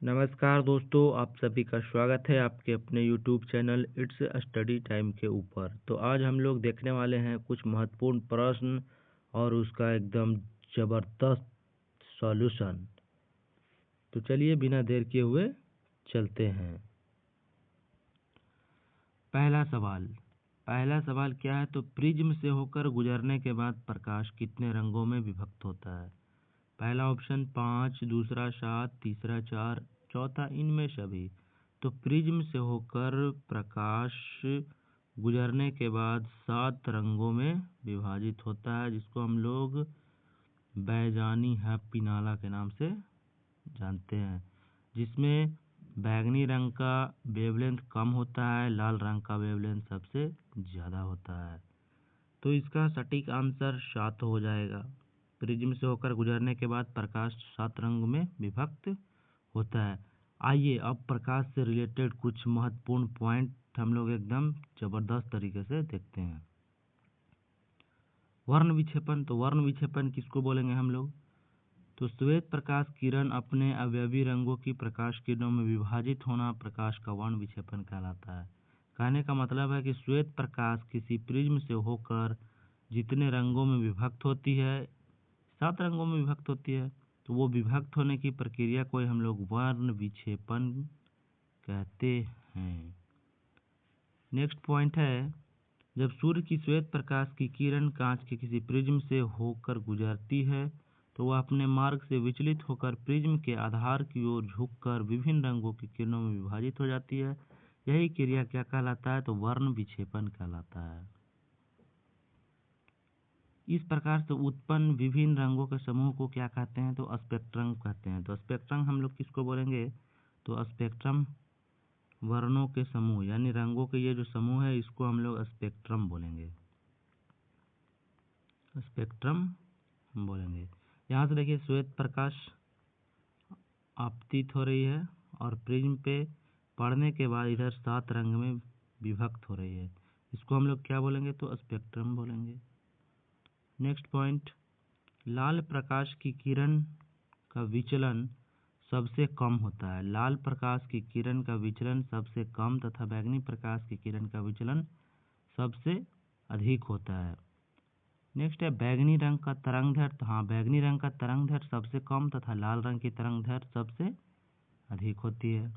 नमस्कार दोस्तों, आप सभी का स्वागत है आपके अपने YouTube channel it's study time के ऊपर। तो आज हम लोग देखने वाले हैं कुछ महत्वपूर्ण प्रश्न और उसका एकदम ज़बरदस्त सॉल्यूशन। तो चलिए बिना देर किए हुए चलते हैं। पहला सवाल क्या है? तो प्रिज्म से होकर गुजरने के बाद प्रकाश कितने रंगों में विभक्त होता है? पहला ऑप्शन 5, दूसरा 7, तीसरा 4, चौथा इनमें सभी। तो प्रिज्म से होकर प्रकाश गुजरने के बाद 7 रंगों में विभाजित होता है, जिसको हम लोग बैजानी हैप्पीनाला के नाम से जानते हैं, जिसमें बैंगनी रंग का वेवलेंथ कम होता है, लाल रंग का वेवलेंथ सबसे ज़्यादा होता है। तो इसका सटीक आंसर 7 हो जाएगा। प्रिज्म से होकर गुजरने के बाद प्रकाश 7 रंग में विभक्त होता है। आइए अब प्रकाश से रिलेटेड कुछ महत्वपूर्ण पॉइंट हम लोग एकदम ज़बरदस्त तरीके से देखते हैं। वर्ण विक्षेपन। तो वर्ण विक्षेपन किसको बोलेंगे हम लोग? तो श्वेत प्रकाश किरण अपने अवयवी रंगों की प्रकाश किरणों में विभाजित होना प्रकाश का वर्ण विक्षेपन कहलाता है। कहने का मतलब है कि श्वेत प्रकाश किसी प्रिज्म से होकर जितने रंगों में विभक्त होती है, 7 रंगों में विभक्त होती है, तो वो विभक्त होने की प्रक्रिया को हम लोग वर्ण विक्षेपन कहते हैं। नेक्स्ट पॉइंट है, जब सूर्य की श्वेत प्रकाश की किरण कांच के किसी प्रिज्म से होकर गुजरती है तो वह अपने मार्ग से विचलित होकर प्रिज्म के आधार की ओर झुककर विभिन्न रंगों की किरणों में विभाजित हो जाती है। यही क्रिया क्या कहलाता है? तो वर्ण विक्षेपन कहलाता है। इस प्रकार से उत्पन्न विभिन्न रंगों के समूह को क्या कहते हैं? तो स्पेक्ट्रम कहते हैं। तो स्पेक्ट्रम हम लोग किसको बोलेंगे? तो स्पेक्ट्रम वर्णों के समूह यानी रंगों के ये जो समूह है इसको हम लोग स्पेक्ट्रम बोलेंगे। स्पेक्ट्रम बोलेंगे। यहाँ से देखिए श्वेत प्रकाश आपतित हो रही है और प्रिज्म पे पड़ने के बाद इधर 7 रंग में विभक्त हो रही है, इसको हम लोग क्या बोलेंगे? तो स्पेक्ट्रम बोलेंगे। नेक्स्ट पॉइंट, लाल प्रकाश की किरण का विचलन सबसे कम होता है। लाल प्रकाश की किरण का विचलन सबसे कम तथा बैंगनी प्रकाश की किरण का विचलन सबसे अधिक होता है। नेक्स्ट है बैंगनी रंग का तरंगदैर्घ्य। तो हाँ, बैंगनी रंग का तरंगदैर्घ्य सबसे कम तथा लाल रंग की तरंगदैर्घ्य सबसे अधिक होती है।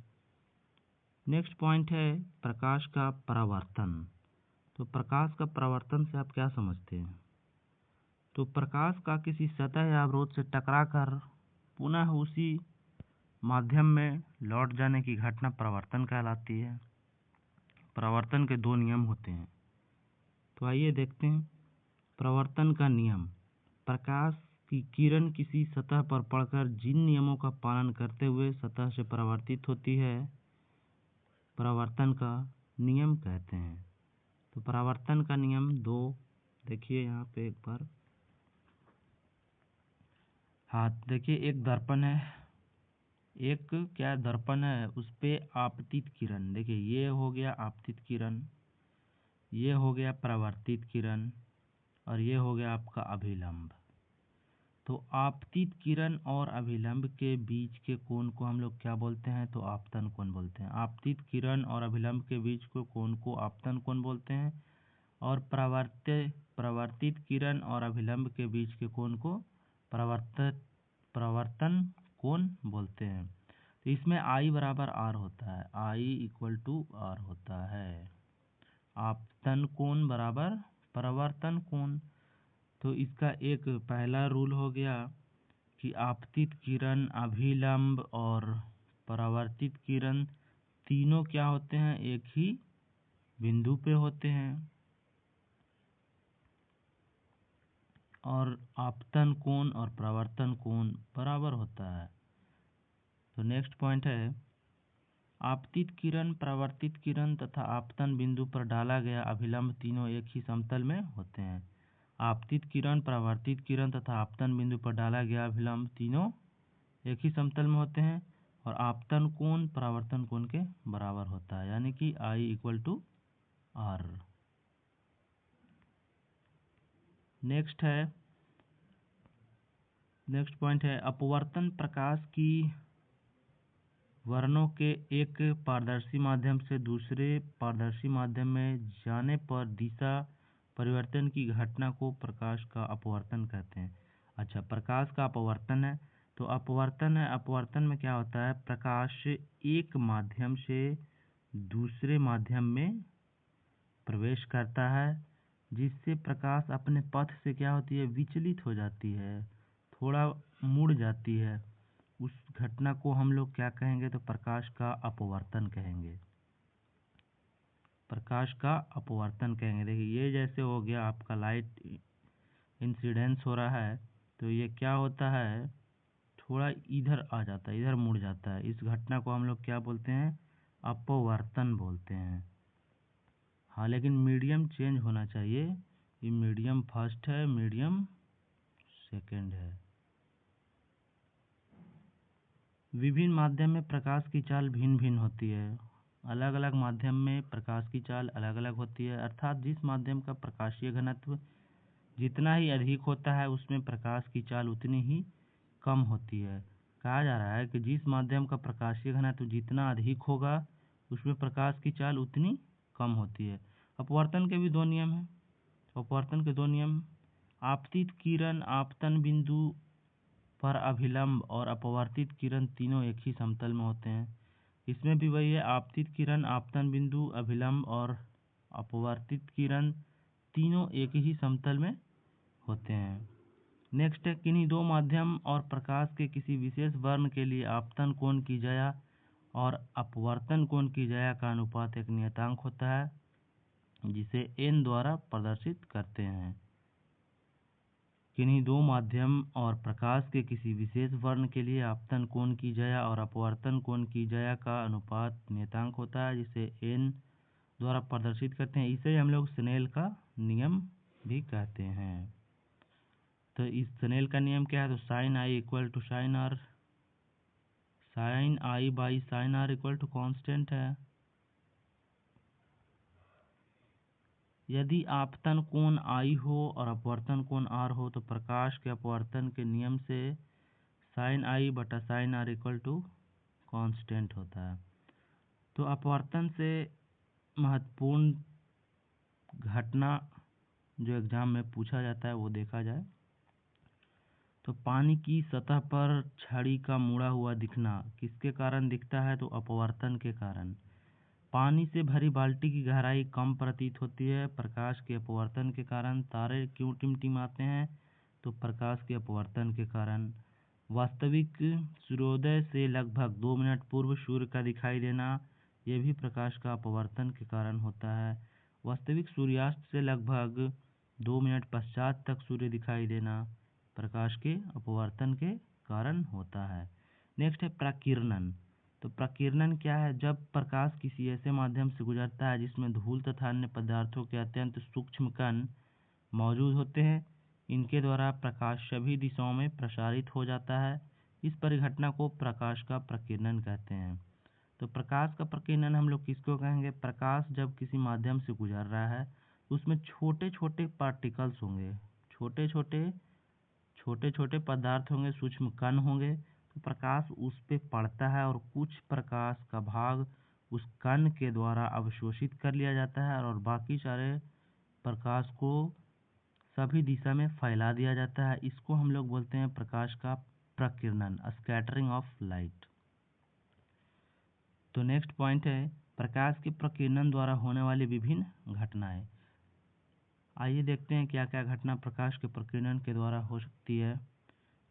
नेक्स्ट पॉइंट है प्रकाश का परावर्तन। तो प्रकाश का परावर्तन से आप क्या समझते हैं? तो प्रकाश का किसी सतह या अवरोध से टकराकर पुनः उसी माध्यम में लौट जाने की घटना परावर्तन कहलाती है। परावर्तन के 2 नियम होते हैं। तो आइए देखते हैं परावर्तन का नियम। प्रकाश की किरण किसी सतह पर पड़कर जिन नियमों का पालन करते हुए सतह से परावर्तित होती है, परावर्तन का नियम कहते हैं। तो परावर्तन का नियम 2 देखिए यहाँ पे एक बार। हाँ, देखिए एक दर्पण है, एक क्या दर्पण है, उस पे आपतित किरण। देखिए ये हो गया आपतित किरण, ये हो गया परावर्तित किरण और ये हो गया आपका अभिलंब। तो आपतित किरण और अभिलंब के बीच के कोण को हम लोग क्या बोलते हैं? तो आपतन कोण बोलते हैं। आपतित किरण और अभिलंब के बीच के कोण को आपतन कोण बोलते हैं और परावर्तित किरण और अभिलंब के बीच के कोण को परावर्तन कोण बोलते हैं। तो इसमें I बराबर R होता है, I=R होता है। आपतन कोण बराबर परावर्तन कोण। तो इसका एक पहला रूल हो गया कि आपतित किरण, अभिलंब और परावर्तित किरण तीनों क्या होते हैं? एक ही बिंदु पे होते हैं और आपतन कोण और परावर्तन कोण बराबर होता है। तो नेक्स्ट पॉइंट है, आपतित किरण, परावर्तित किरण तथा आपतन बिंदु पर डाला गया अभिलंब तीनों एक ही समतल में होते हैं। आपतित किरण, परावर्तित किरण तथा आपतन बिंदु पर डाला गया अभिलंब तीनों एक ही समतल में होते हैं और आपतन कोण परावर्तन कोण के बराबर होता है, यानी कि I=R। नेक्स्ट पॉइंट है अपवर्तन प्रकाश की वर्णों के एक पारदर्शी माध्यम से दूसरे पारदर्शी माध्यम में जाने पर दिशा परिवर्तन की घटना को प्रकाश का अपवर्तन कहते हैं। अच्छा, प्रकाश का अपवर्तन है तो अपवर्तन है, अपवर्तन में क्या होता है, प्रकाश एक माध्यम से दूसरे माध्यम में प्रवेश करता है जिससे प्रकाश अपने पथ से क्या होती है, विचलित हो जाती है, थोड़ा मुड़ जाती है। उस घटना को हम लोग क्या कहेंगे, तो प्रकाश का अपवर्तन कहेंगे। प्रकाश का अपवर्तन कहेंगे। देखिए ये जैसे हो गया आपका लाइट इंसिडेंस हो रहा है तो ये क्या होता है, थोड़ा इधर आ जाता है, इधर मुड़ जाता है। इस घटना को हम लोग क्या बोलते हैं, अपवर्तन बोलते हैं। हाँ, लेकिन मीडियम चेंज होना चाहिए। ये मीडियम फर्स्ट है, मीडियम सेकंड है। विभिन्न माध्यम में प्रकाश की चाल भिन्न भिन्न होती है। अलग अलग माध्यम में प्रकाश की चाल अलग अलग होती है, अर्थात जिस माध्यम का प्रकाशीय घनत्व जितना ही अधिक होता है उसमें प्रकाश की चाल उतनी ही कम होती है। कहा जा रहा है कि जिस माध्यम का प्रकाशीय घनत्व जितना अधिक होगा उसमें प्रकाश की चाल उतनी कम होती है। अपवर्तन के भी दो नियम हैं। अपवर्तन के दो नियम, आपतित किरण आपतन बिंदु पर अभिलंब और अपवर्तित किरण तीनों एक ही समतल में होते हैं। इसमें भी वही है, आपतित किरण आपतन बिंदु अभिलंब और अपवर्तित किरण तीनों एक ही समतल में होते हैं। नेक्स्ट है, किन्हीं दो माध्यम और प्रकाश के किसी विशेष वर्ण के लिए आपतन कोण की ज्या और अपवर्तन कोण की ज्या का अनुपात एक नियतांक होता है जिसे n द्वारा प्रदर्शित करते हैं। किन्हीं दो माध्यम और प्रकाश के किसी विशेष वर्ण के लिए आपतन कोण की ज्या और अपवर्तन कोण की ज्या का अनुपात नियतांक होता है जिसे n द्वारा प्रदर्शित करते हैं। इसे हम लोग स्नेल का नियम भी कहते हैं। तो इस स्नेल का नियम क्या है, तो sine i equal to sine r, sine i by sine r equal to constant है। यदि आपतन कोण आई हो और अपवर्तन कोण आर हो तो प्रकाश के अपवर्तन के नियम से साइन आई बटा sine r equal to constant होता है। तो अपवर्तन से महत्वपूर्ण घटना जो एग्जाम में पूछा जाता है वो देखा जाए तो पानी की सतह पर छड़ी का मुड़ा हुआ दिखना किसके कारण दिखता है, तो अपवर्तन के कारण। पानी से भरी बाल्टी की गहराई कम प्रतीत होती है प्रकाश के अपवर्तन के कारण। तारे क्यों टिमटिमाते हैं, तो प्रकाश के अपवर्तन के कारण। वास्तविक सूर्योदय से लगभग 2 मिनट पूर्व सूर्य का दिखाई देना यह भी प्रकाश का अपवर्तन के कारण होता है। वास्तविक सूर्यास्त से लगभग 2 मिनट पश्चात तक सूर्य दिखाई देना प्रकाश के अपवर्तन के कारण होता है। नेक्स्ट है प्रकीर्णन। तो प्रकीर्णन क्या है, जब प्रकाश किसी ऐसे माध्यम से गुजरता है जिसमें धूल तथा अन्य पदार्थों के अत्यंत सूक्ष्म कण मौजूद होते हैं, इनके द्वारा प्रकाश सभी दिशाओं में प्रसारित हो जाता है। इस परिघटना को प्रकाश का प्रकीर्णन कहते हैं। तो प्रकाश का प्रकीर्णन हम लोग किसको कहेंगे, प्रकाश जब किसी माध्यम से गुजर रहा है उसमें छोटे छोटे पार्टिकल्स होंगे, छोटे छोटे पदार्थ होंगे, सूक्ष्म कण होंगे, तो प्रकाश उस पे पड़ता है और कुछ प्रकाश का भाग उस कण के द्वारा अवशोषित कर लिया जाता है और बाकी सारे प्रकाश को सभी दिशा में फैला दिया जाता है। इसको हम लोग बोलते हैं प्रकाश का प्रकीर्णन, स्कैटरिंग ऑफ लाइट। तो नेक्स्ट पॉइंट है प्रकाश के प्रकीर्णन द्वारा होने वाली विभिन्न घटनाएं। आइए देखते हैं क्या क्या घटना प्रकाश के प्रकीर्णन के द्वारा हो सकती है।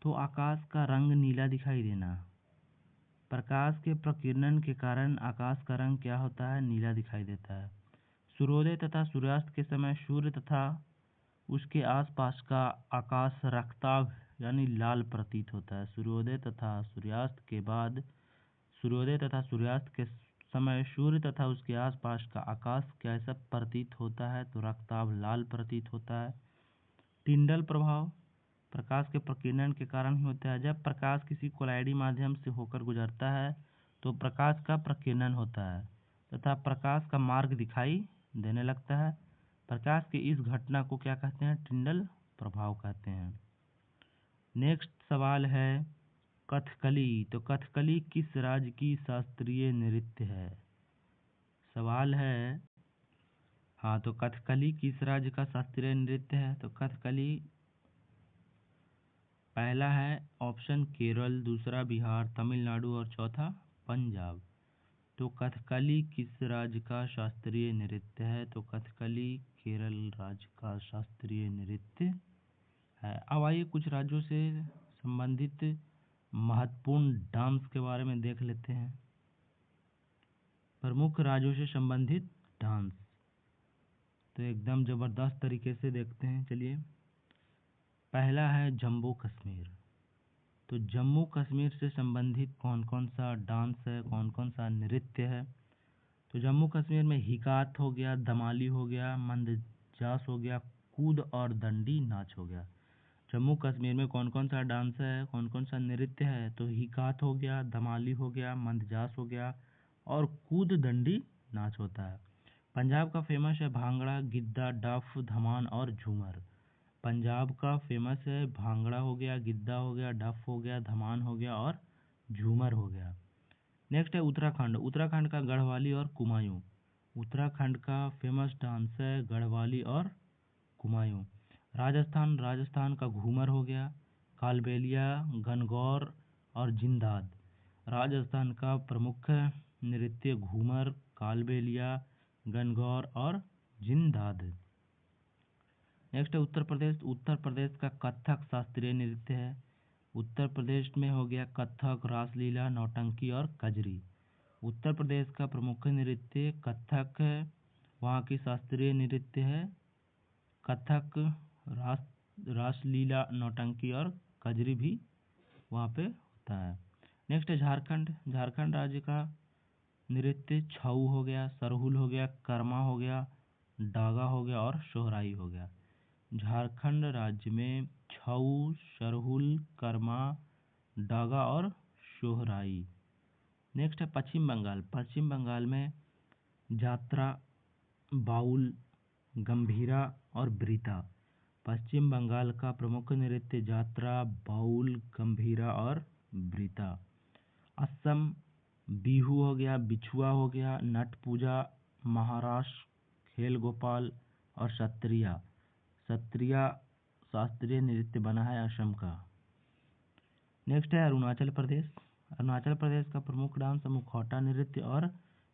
तो आकाश का रंग नीला दिखाई देना, प्रकाश के प्रकीर्णन के कारण आकाश का रंग क्या होता है, नीला दिखाई देता है। सूर्योदय तथा सूर्यास्त के समय सूर्य तथा उसके आसपास का आकाश रक्ताभ यानी लाल प्रतीत होता है। सूर्योदय तथा सूर्यास्त के समय सूर्य तथा उसके आसपास का आकाश कैसा प्रतीत होता है, तो रक्ताभ लाल प्रतीत होता है। टिंडल प्रभाव प्रकाश के प्रकीर्णन के कारण ही होता है। जब प्रकाश किसी कोलाइडी माध्यम से होकर गुजरता है तो प्रकाश का प्रकीर्णन होता है तथा प्रकाश का मार्ग दिखाई देने लगता है। प्रकाश की इस घटना को क्या कहते हैं, टिंडल प्रभाव कहते हैं। नेक्स्ट सवाल है कथकली, तो कथकली किस राज्य की शास्त्रीय नृत्य है? सवाल है। हाँ, तो कथकली किस राज्य का शास्त्रीय नृत्य है? तो कथकली पहला है ऑप्शन केरल, दूसरा बिहार, तमिलनाडु और चौथा पंजाब। तो कथकली किस राज्य का शास्त्रीय नृत्य है? तो कथकली केरल राज्य का शास्त्रीय नृत्य है। अब आइए कुछ राज्यों से संबंधित महत्वपूर्ण डांस के बारे में देख लेते हैं। प्रमुख राज्यों से संबंधित डांस तो एकदम ज़बरदस्त तरीके से देखते हैं। चलिए, पहला है जम्मू कश्मीर। तो जम्मू कश्मीर से संबंधित कौन कौन सा डांस है, कौन कौन सा नृत्य है? तो जम्मू कश्मीर में हिकात हो गया, दमाली हो गया, मंदजास हो गया, कूद और दंडी नाच हो गया। जम्मू कश्मीर में कौन कौन सा डांस है, कौन कौन सा नृत्य है? तो हिकात हो गया, धमाली हो गया, मंदजास हो गया और कूद दंडी नाच होता है। पंजाब का फेमस है भांगड़ा, गिद्दा, डफ, धमान और झूमर। पंजाब का फेमस है भांगड़ा हो गया, गिद्दा हो गया, डफ हो गया, धमान हो गया और झूमर हो गया। नेक्स्ट है उत्तराखंड। उत्तराखंड का गढ़वाली और कुमायूं। उत्तराखंड का फेमस डांस है गढ़वाली और कुमायूं। राजस्थान, राजस्थान का घूमर हो गया, कालबेलिया, गणगौर और जिंदाद। राजस्थान का प्रमुख नृत्य घूमर, कालबेलिया, गणगौर और जिंदाद। नेक्स्ट है उत्तर प्रदेश। उत्तर प्रदेश का कथक शास्त्रीय नृत्य है। उत्तर प्रदेश में हो गया कथक, रासलीला, नौटंकी और कजरी। उत्तर प्रदेश का प्रमुख नृत्य कथक है, वहाँ की शास्त्रीय नृत्य है कथक, रासलीला, नौटंकी और कजरी भी वहाँ पे होता है। नेक्स्ट है झारखंड। झारखंड राज्य का नृत्य छऊ हो गया, सरहुल हो गया, कर्मा हो गया, डागा हो गया और सोहराई हो गया। झारखंड राज्य में छऊ, सरहुल, कर्मा, डागा और सोहराई। नेक्स्ट है पश्चिम बंगाल। पश्चिम बंगाल में जात्रा, बाउल, गंभीरा और ब्रीता। पश्चिम बंगाल का प्रमुख नृत्य जात्रा, बाउल, गंभीरा और ब्रीता। असम बिहू हो गया, बिछुआ हो गया, नट पूजा। महाराष्ट्र खेल गोपाल और सत्रिया। सत्रिया शास्त्रीय नृत्य बना है असम का। नेक्स्ट है अरुणाचल प्रदेश। अरुणाचल प्रदेश का प्रमुख डांस मुखौटा नृत्य और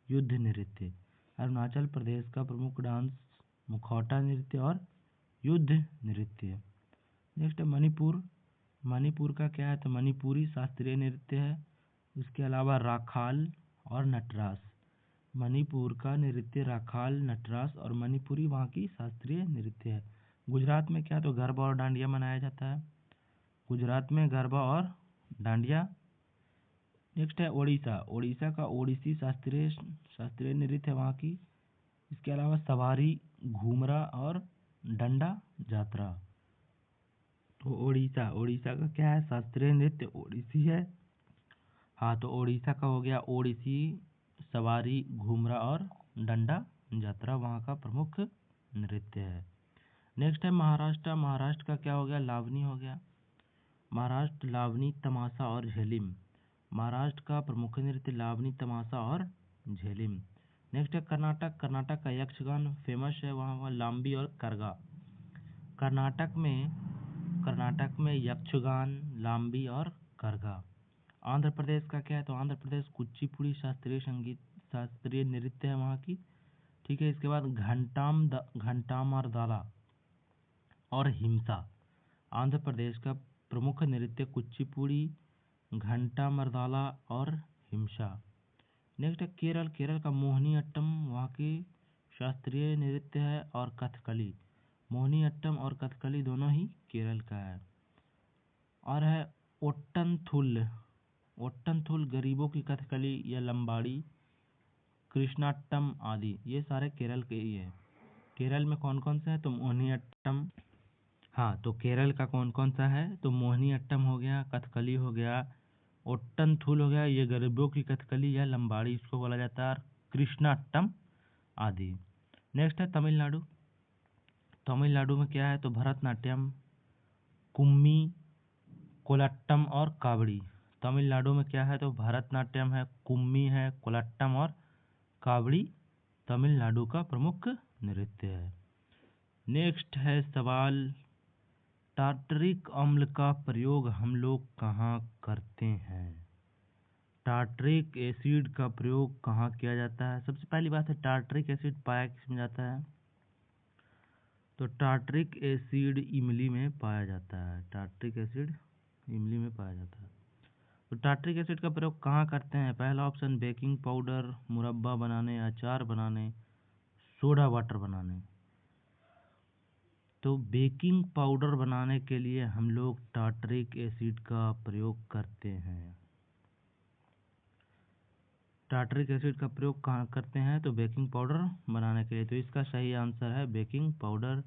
युद्ध नृत्य। अरुणाचल प्रदेश का प्रमुख डांस मुखौटा नृत्य और युद्ध नृत्य। नेक्स्ट है मणिपुर। मणिपुर का क्या है? तो मणिपुरी शास्त्रीय नृत्य है। उसके अलावा राखाल और नटरास। मणिपुर का नृत्य राखाल, नटरास और मणिपुरी वहाँ की शास्त्रीय नृत्य है। गुजरात में क्या? तो गरबा और डांडिया मनाया जाता है। गुजरात में गरबा और डांडिया। नेक्स्ट है ओडिशा। ओडिशा का ओडिसी शास्त्रीय नृत्य है वहाँ की। इसके अलावा सवारी, घूमरा और डंडा जात्रा। तो ओडिशा का क्या है? शास्त्रीय नृत्य ओडिसी है। हाँ, तो ओडिशा का हो गया ओडिसी, सवारी, घूमरा और डंडा जात्रा वहाँ का प्रमुख नृत्य है। नेक्स्ट है महाराष्ट्र। महाराष्ट्र का क्या हो गया? लावनी हो गया। महाराष्ट्र लावनी, तमाशा और झेलिम। महाराष्ट्र का प्रमुख नृत्य लावनी, तमाशा और झेलिम। नेक्स्ट है कर्नाटक। कर्नाटक का यक्षगान फेमस है वहाँ लाम्बी और करगा। कर्नाटक में यक्षगान, लाम्बी और करगा। आंध्र प्रदेश का क्या है? तो आंध्र प्रदेश कुचिपुड़ी शास्त्रीय नृत्य है वहाँ की। ठीक है, इसके बाद घंटामरदाला और हिंसा। आंध्र प्रदेश का प्रमुख नृत्य कुचिपुड़ी, घंटामरदाला और हिंसा। नेक्स्ट है केरल। केरल का मोहिनी अट्टम वहाँ की शास्त्रीय नृत्य है और कथकली। मोहिनी अट्टम और कथकली दोनों ही केरल का है। और है ओट्टनथुल। ओट्टनथुल गरीबों की कथकली या लंबाड़ी, कृष्णाट्टम आदि ये सारे केरल के ही है। केरल में कौन कौन सा है? तो मोहिनी अट्टम। हाँ, तो केरल का कौन कौन सा है? तो मोहिनी अट्टम हो गया, कथकली हो गया, ओट्टनथुल हो गया, ये गरीबों की कथकली या लंबाड़ी इसको बोला जाता है, कृष्णाट्टम आदि। नेक्स्ट है तमिलनाडु। तमिलनाडु में क्या है? तो भरतनाट्यम, कुम्मी, कोलाट्टम और कावड़ी। तमिलनाडु में क्या है तो भरतनाट्यम है, कुम्मी है, कोलट्टम और कावड़ी तमिलनाडु का प्रमुख नृत्य है। नेक्स्ट है सवाल, टार्टरिक अम्ल का प्रयोग हम लोग कहाँ करते हैं? टार्टरिक एसिड का प्रयोग कहाँ किया जाता है? सबसे पहली बात है टार्टरिक एसिड पाया किसमें जाता है? तो टार्टरिक एसिड इमली में पाया जाता है। टार्टरिक एसिड इमली में पाया जाता है। तो टार्टरिक एसिड का प्रयोग कहाँ करते हैं? पहला ऑप्शन बेकिंग पाउडर, मुरब्बा बनाने, अचार बनाने, सोडा वाटर बनाने। तो बेकिंग पाउडर बनाने के लिए हम लोग टार्टरिक एसिड का प्रयोग करते हैं। टार्टरिक एसिड का प्रयोग कहाँ करते हैं? तो बेकिंग पाउडर बनाने के लिए। तो इसका सही आंसर है बेकिंग पाउडर।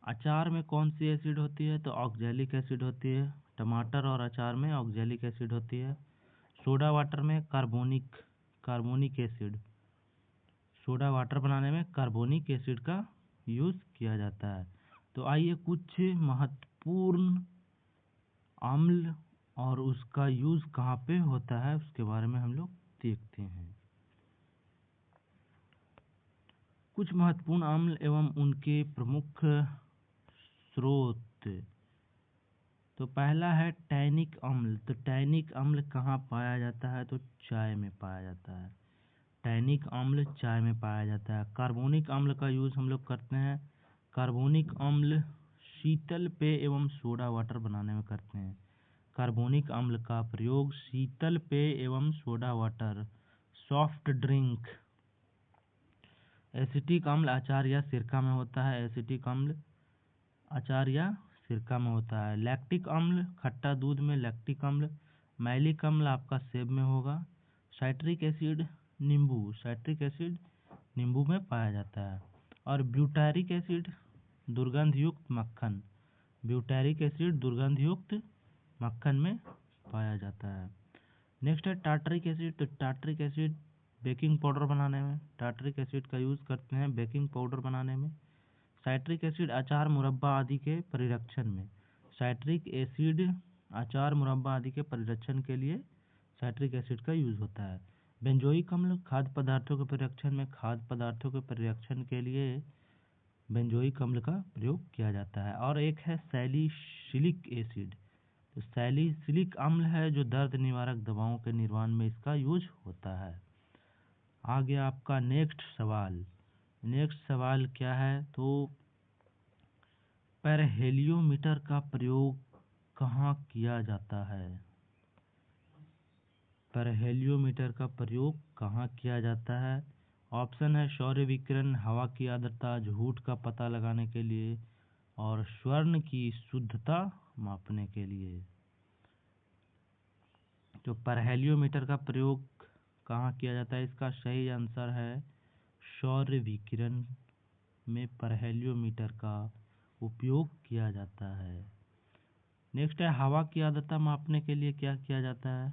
अचार में कौन सी एसिड होती है? तो ऑक्जेलिक एसिड होती है। टमाटर और अचार में ऑक्जेलिक एसिड होती है। सोडा वाटर में कार्बोनिक एसिड। सोडा वाटर बनाने में कार्बोनिक एसिड का यूज़ किया जाता है। तो आइए कुछ महत्वपूर्ण अम्ल और उसका यूज़ कहाँ पे होता है उसके बारे में हम लोग देखते हैं। कुछ महत्वपूर्ण अम्ल एवं उनके प्रमुख स्रोत। तो पहला है टैनिक अम्ल। तो टैनिक अम्ल कहाँ पाया जाता है? तो चाय में पाया जाता है। टैनिक अम्ल चाय में पाया जाता है। कार्बोनिक अम्ल का यूज़ हम लोग करते हैं। कार्बोनिक अम्ल शीतल पेय एवं सोडा वाटर बनाने में करते हैं। कार्बोनिक अम्ल का प्रयोग शीतल पेय एवं soda water, soft drink. Acetic अम्ल अचार या सिरका में होता है। एसिटिक अम्ल अचार या सिरका में होता है। लैक्टिक अम्ल खट्टा दूध में लैक्टिक अम्ल। मैलिक अम्ल आपका सेब में होगा। साइट्रिक एसिड नींबू में पाया जाता है। और ब्यूटारिक एसिड दुर्गंधयुक्त मक्खन। ब्यूटारिक एसिड दुर्गंधयुक्त मक्खन में पाया जाता है। नेक्स्ट है टार्टरिक एसिड। तो टार्टरिक एसिड बेकिंग पाउडर बनाने में टार्टरिक एसिड का यूज़ करते हैं बेकिंग पाउडर बनाने में। साइट्रिक एसिड अचार मुरब्बा आदि के परिरक्षण में। साइट्रिक एसिड अचार मुरब्बा आदि के परिरक्षण के लिए साइट्रिक एसिड का यूज़ होता है। बेंजोइक अम्ल खाद्य पदार्थों के परिरक्षण में। खाद्य पदार्थों के परिरक्षण के लिए बेंजोइक अम्ल का प्रयोग किया जाता है। और एक है सैलिसिलिक एसिड। तो सैलिसिलिक अम्ल है जो दर्द निवारक दवाओं के निर्माण में इसका यूज होता है। आगे आपका नेक्स्ट सवाल क्या है? तो परहेलियोमीटर का प्रयोग कहाँ किया जाता है? परहेलियोमीटर का प्रयोग कहाँ किया जाता है? ऑप्शन है सौर विकिरण, हवा की आर्द्रता, झूठ का पता लगाने के लिए और स्वर्ण की शुद्धता मापने के लिए। तो परहेलियोमीटर का प्रयोग कहाँ किया जाता है? इसका सही आंसर है सौर विकिरण में परहेलियोमीटर का उपयोग किया जाता है। नेक्स्ट है हवा की आर्द्रता मापने के लिए क्या किया जाता है?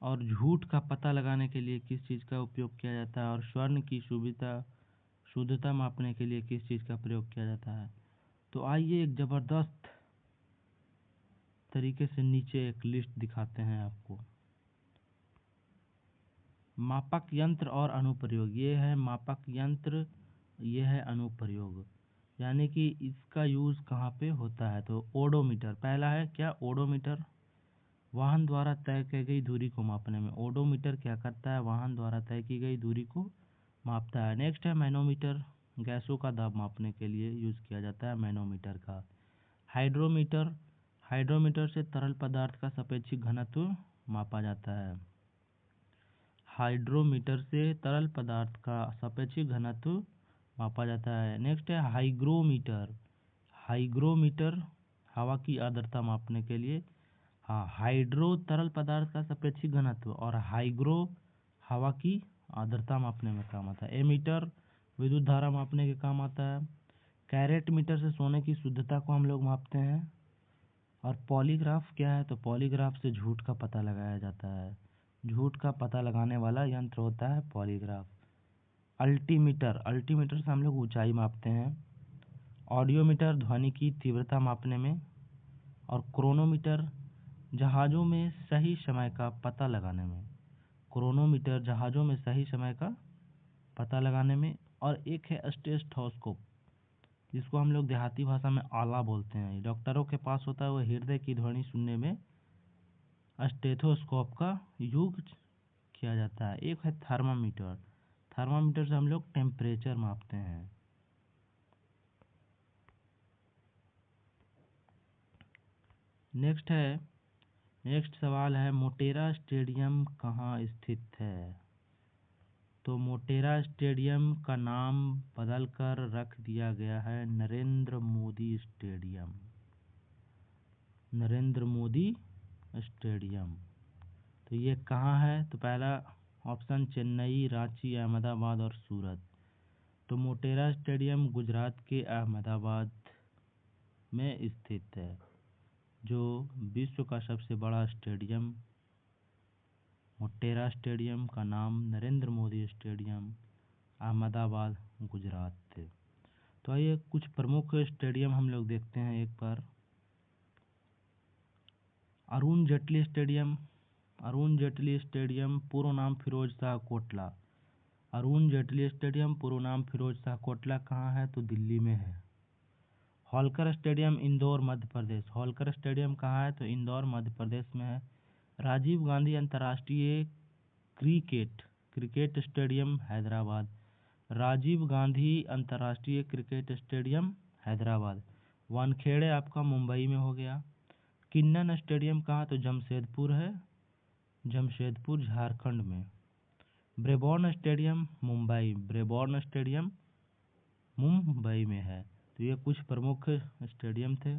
और झूठ का पता लगाने के लिए किस चीज़ का उपयोग किया जाता है? और स्वर्ण की शुद्धता मापने के लिए किस चीज़ का प्रयोग किया जाता है? तो आइए एक ज़बरदस्त तरीके से नीचे एक लिस्ट दिखाते हैं आपको। मापक यंत्र और अनुप्रयोग। ये है मापक यंत्र, ये है अनुप्रयोग, यानी कि इसका यूज़ कहाँ पे होता है? तो ओडोमीटर। पहला है क्या? ओडोमीटर वाहन द्वारा तय की गई दूरी को मापने में। ओडोमीटर क्या करता है? वाहन द्वारा तय की गई दूरी को मापता है। नेक्स्ट है मैनोमीटर, गैसों का दाब मापने के लिए यूज़ किया जाता है मैनोमीटर का। हाइड्रोमीटर से तरल पदार्थ का सापेक्षिक घनत्व मापा जाता है। हाइड्रोमीटर से तरल पदार्थ का सापेक्षिक घनत्व मापा जाता है। नेक्स्ट है हाइग्रोमीटर हवा की आर्द्रता मापने के लिए। हाँ, हाइड्रो तरल पदार्थ का सापेक्षिक घनत्व और हाइग्रो हवा की आर्द्रता मापने में काम आता है। एमीटर विद्युत धारा मापने के काम आता है। कैरेट मीटर से सोने की शुद्धता को हम लोग मापते हैं। और पॉलीग्राफ क्या है? तो पॉलीग्राफ से झूठ का पता लगाया जाता है। झूठ का पता लगाने वाला यंत्र होता है पॉलीग्राफ। अल्टीमीटर से हम लोग ऊंचाई मापते हैं। ऑडियोमीटर ध्वनि की तीव्रता मापने में। और क्रोनोमीटर जहाज़ों में सही समय का पता लगाने में, क्रोनोमीटर जहाज़ों में सही समय का पता लगाने में, और एक है स्टेथोस्कोप, जिसको हम लोग देहाती भाषा में आला बोलते हैं। डॉक्टरों के पास होता है, वो हृदय की ध्वनि सुनने में स्टेथोस्कोप का यूज किया जाता है। एक है थर्मामीटर, थर्मामीटर से हम लोग टेम्परेचर मापते हैं। नेक्स्ट सवाल है, मोटेरा स्टेडियम कहाँ स्थित है? तो मोटेरा स्टेडियम का नाम बदलकर रख दिया गया है नरेंद्र मोदी स्टेडियम। नरेंद्र मोदी स्टेडियम। तो ये कहाँ है? तो पहला ऑप्शन चेन्नई, रांची, अहमदाबाद और सूरत। तो मोटेरा स्टेडियम गुजरात के अहमदाबाद में स्थित है, जो विश्व का सबसे बड़ा स्टेडियम। मोटेरा स्टेडियम का नाम नरेंद्र मोदी स्टेडियम, अहमदाबाद, गुजरात थे। तो आइए कुछ प्रमुख स्टेडियम हम लोग देखते हैं एक बार। अरुण जेटली स्टेडियम। अरुण जेटली स्टेडियम पूर्व नाम फिरोज शाह कोटला। अरुण जेटली स्टेडियम पूर्व नाम फिरोज शाह कोटला कहाँ है? तो दिल्ली में है। होलकर स्टेडियम इंदौर, मध्य प्रदेश। होलकर स्टेडियम कहाँ है? तो इंदौर, मध्य प्रदेश में है। राजीव गांधी अंतर्राष्ट्रीय क्रिकेट स्टेडियम, हैदराबाद। राजीव गांधी अंतर्राष्ट्रीय क्रिकेट स्टेडियम, हैदराबाद। वानखेड़े आपका मुंबई में हो गया। किन्नन स्टेडियम कहाँ? तो जमशेदपुर है, जमशेदपुर झारखंड में। Brabourne stadium Mumbai, Brabourne stadium Mumbai में है। तो ये कुछ प्रमुख स्टेडियम थे।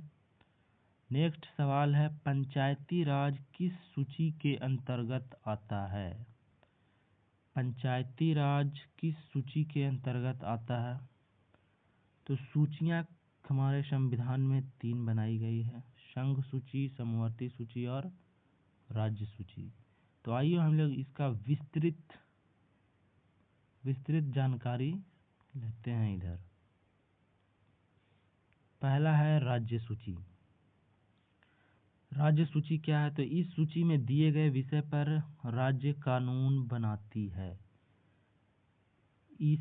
नेक्स्ट सवाल है, पंचायती राज किस सूची के अंतर्गत आता है? पंचायती राज किस सूची के अंतर्गत आता है? तो सूचियाँ हमारे संविधान में 3 बनाई गई है, संघ सूची, समवर्ती सूची और राज्य सूची। तो आइए हम लोग इसका विस्तृत जानकारी लेते हैं इधर। पहला है राज्य सूची। राज्य सूची क्या है? तो इस सूची में दिए गए विषय पर राज्य कानून बनाती है। इस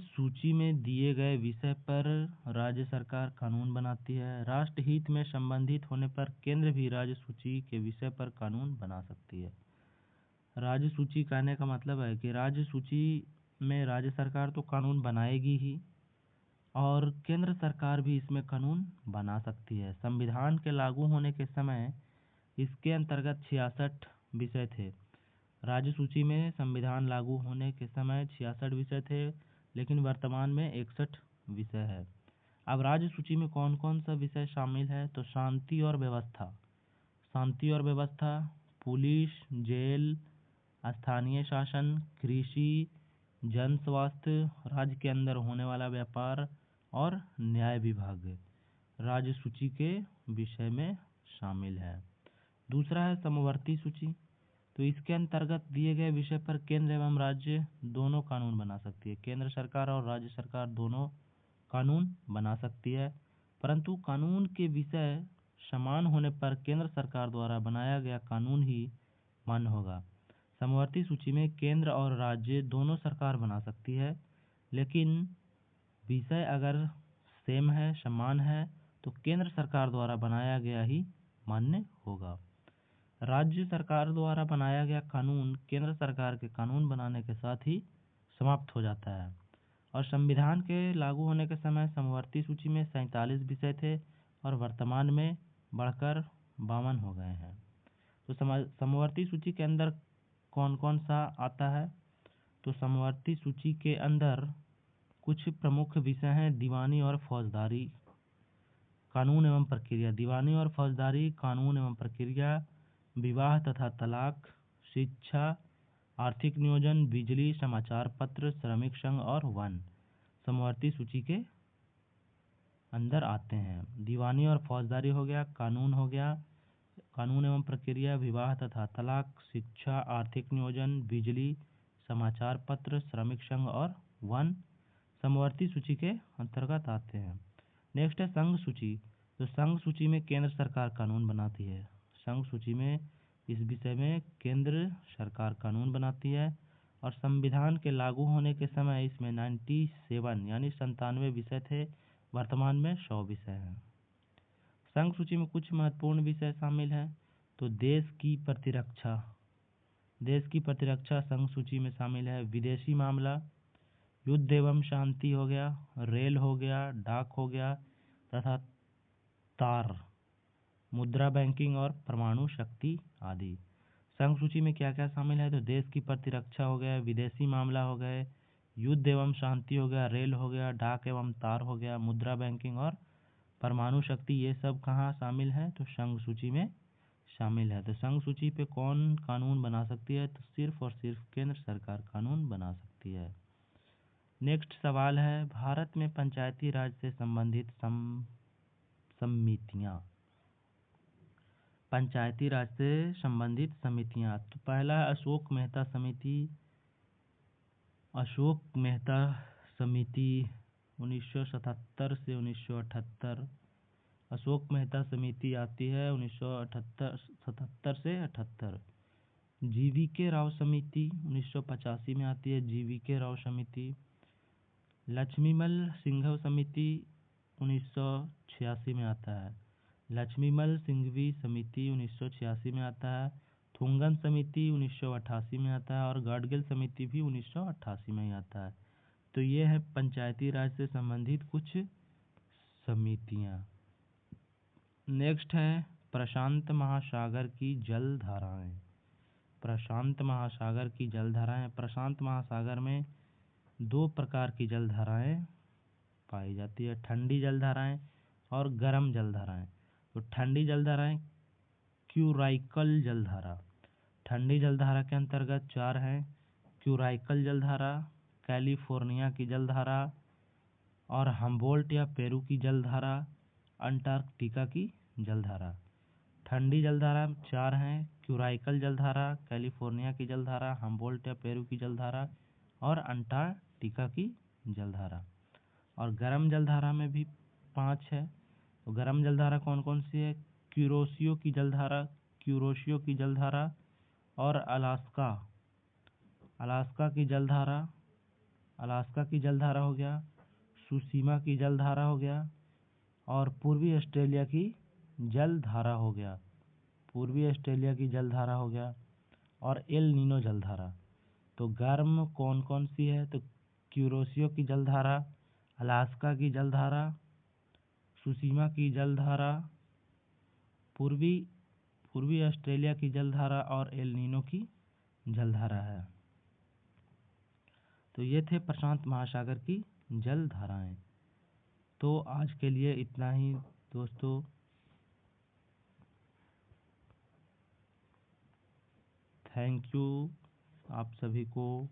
सूची में दिए गए विषय पर राज्य सरकार कानून बनाती है। राष्ट्र हित में संबंधित होने पर केंद्र भी राज्य सूची के विषय पर कानून बना सकती है। राज्य सूची कहने का मतलब है कि राज्य सूची में राज्य सरकार तो कानून बनाएगी ही, और केंद्र सरकार भी इसमें कानून बना सकती है। संविधान के लागू होने के समय इसके अंतर्गत 66 विषय थे। राज्य सूची में संविधान लागू होने के समय 66 विषय थे, लेकिन वर्तमान में 61 विषय है। अब राज्य सूची में कौन कौन सा विषय शामिल है? तो शांति और व्यवस्था, पुलिस, जेल, स्थानीय शासन, कृषि, जन स्वास्थ्य, राज्य के अंदर होने वाला व्यापार और न्याय विभाग राज्य सूची के विषय में शामिल है। दूसरा है समवर्ती सूची। तो इसके अंतर्गत दिए गए विषय पर केंद्र एवं राज्य दोनों कानून बना सकती है। केंद्र सरकार और राज्य सरकार दोनों कानून बना सकती है, परंतु कानून के विषय समान होने पर केंद्र सरकार द्वारा बनाया गया कानून ही मान्य होगा। समवर्ती सूची में केंद्र और राज्य दोनों सरकार बना सकती है, लेकिन विषय अगर सेम है, समान है, तो केंद्र सरकार द्वारा बनाया गया ही मान्य होगा। राज्य सरकार द्वारा बनाया गया कानून केंद्र सरकार के कानून बनाने के साथ ही समाप्त हो जाता है। और संविधान के लागू होने के समय समवर्ती सूची में 47 विषय थे और वर्तमान में बढ़कर 52 हो गए हैं। तो समवर्ती सूची के अंदर कौन कौन सा आता है? तो समवर्ती सूची के अंदर कुछ प्रमुख विषय हैं, दीवानी और फौजदारी कानून एवं प्रक्रिया। दीवानी और फौजदारी कानून एवं प्रक्रिया, विवाह तथा तलाक, शिक्षा, आर्थिक नियोजन, बिजली, समाचार पत्र, श्रमिक संघ और वन समवर्ती सूची के अंदर आते हैं। दीवानी और फौजदारी हो गया, कानून हो गया, कानून एवं प्रक्रिया, विवाह तथा तलाक, शिक्षा, आर्थिक नियोजन, बिजली, समाचार पत्र, श्रमिक संघ और वन समवर्ती सूची के अंतर्गत आते हैं। नेक्स्ट है संघ सूची। तो संघ सूची में केंद्र सरकार कानून बनाती है। संघ सूची में इस विषय में केंद्र सरकार कानून बनाती है और संविधान के लागू होने के समय इसमें 97 यानी 97 विषय थे, वर्तमान में 100 विषय हैं। संघ सूची में कुछ महत्वपूर्ण विषय शामिल हैं। तो देश की प्रतिरक्षा संघ सूची में शामिल है। विदेशी मामला, युद्ध एवं शांति हो गया, रेल हो गया, डाक हो गया तथा तार, मुद्रा बैंकिंग और परमाणु शक्ति आदि। संघ सूची में क्या क्या शामिल है? तो देश की प्रतिरक्षा हो गया, विदेशी मामला हो गए, युद्ध एवं शांति हो गया, रेल हो गया, डाक एवं तार हो गया, मुद्रा बैंकिंग और परमाणु शक्ति, ये सब कहाँ शामिल है? तो संघ सूची में शामिल है। तो संघ सूची पे कौन कानून बना सकती है? तो सिर्फ और सिर्फ केंद्र सरकार कानून बना सकती है। नेक्स्ट सवाल है, भारत में पंचायती राज से संबंधित समितियाँ, पंचायती राज से संबंधित समितियाँ। तो पहला है अशोक मेहता समिति 1977 से 1978। अशोक मेहता समिति आती है 1977 से 78। GVK राव समिति 1985 में आती है, GVK राव समिति। लक्ष्मीमल सिंघव समिति 1986 में आता है, लक्ष्मीमल सिंघवी समिति 1986 में आता है। थुंगन समिति 1988 में आता है और गाडगिल समिति भी 1988 में ही आता है। तो ये है पंचायती राज से संबंधित कुछ समितियाँ। नेक्स्ट है प्रशांत महासागर की जलधाराएं। प्रशांत महासागर की जलधाराएं। प्रशांत महासागर में 2 प्रकार की जलधाराएं पाई जाती है, ठंडी जलधाराएं और गर्म जलधाराएं। तो ठंडी जलधाराएं क्यूराइकल जलधारा। ठंडी जलधारा के अंतर्गत 4 हैं, क्यूराइकल जलधारा, कैलिफोर्निया की जलधारा और हम्बोल्ट या पेरू की जलधारा, अंटार्कटिका की जलधारा। ठंडी जलधारा 4 हैं, क्यूराइकल जलधारा, कैलिफोर्निया की जलधारा, हम्बोल्ट या पेरू की जलधारा और अंटार्कटिका की जलधारा। और गर्म जलधारा में भी 5 है। तो गर्म जलधारा कौन कौन सी है? क्यूरोसियो की जलधारा और अलास्का की जलधारा हो गया, सुसीमा की जलधारा हो गया और पूर्वी ऑस्ट्रेलिया की जलधारा हो गया और एल नीनो जलधारा। तो गर्म कौन कौन सी है? तो क्यूरोसियो की जलधारा, अलास्का की जलधारा, सुसीमा की जलधारा, पूर्वी ऑस्ट्रेलिया की जलधारा और एल नीनो की जलधारा है। तो ये थे प्रशांत महासागर की जलधाराएं। तो आज के लिए इतना ही दोस्तों। थैंक यू आप सभी को।